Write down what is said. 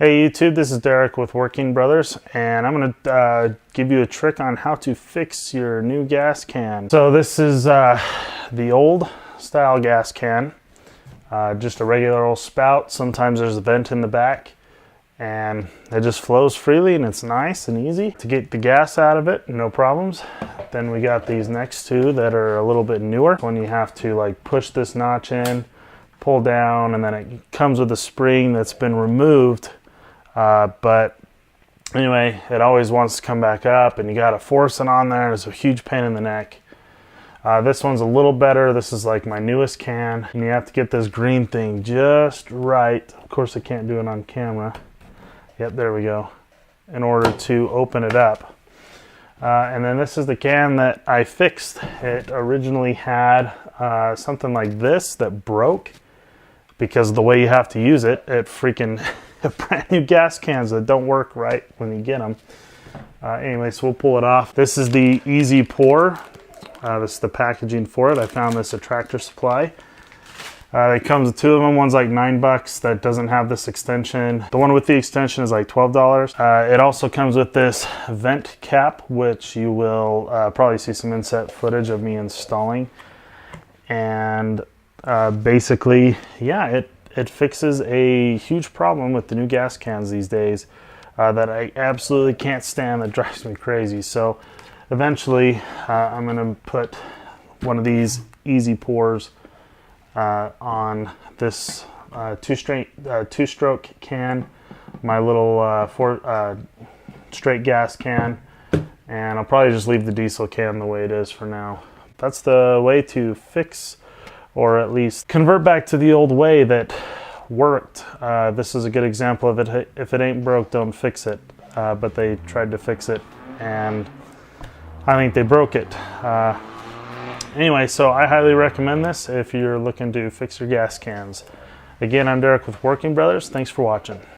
Hey YouTube, this is Derek with Working Brothers, and I'm going to give you a trick on how to fix your new gas can. So this is the old style gas can, just a regular old spout. Sometimes there's a vent in the back and it just flows freely and it's nice and easy to get the gas out of it, no problems. Then we got these next two that are a little bit newer, when you have to like push this notch in, pull down, and then it comes with a spring that's been removed. But anyway, it always wants to come back up and you got to force it on there. It's a huge pain in the neck. This one's a little better. This is like my newest can, and you have to get this green thing just right. Of course I can't do it on camera. Yep, there we go. In order to open it up. And then this is the can that I fixed. It originally had something like this that broke because of the way you have to use it. It freaking brand new gas cans that don't work right when you get them. Anyway, so we'll pull it off. This is the Easy Pour. This is the packaging for it. I found this at Tractor Supply. It comes with two of them. One's like $9 that doesn't have this extension. The one with the extension is like $12. It also comes with this vent cap, which you will probably see some inset footage of me installing. And basically, yeah, it fixes a huge problem with the new gas cans these days that I absolutely can't stand, that drives me crazy. So eventually I'm going to put one of these Easy Pours on this two-stroke can, my little straight gas can, and I'll probably just leave the diesel can the way it is for now. That's the way to fix, or at least convert back to the old way that worked. This is a good example of it. If it ain't broke, don't fix it. But they tried to fix it, and I think they broke it. Anyway, so I highly recommend this if you're looking to fix your gas cans. Again, I'm Derek with Working Brothers. Thanks for watching.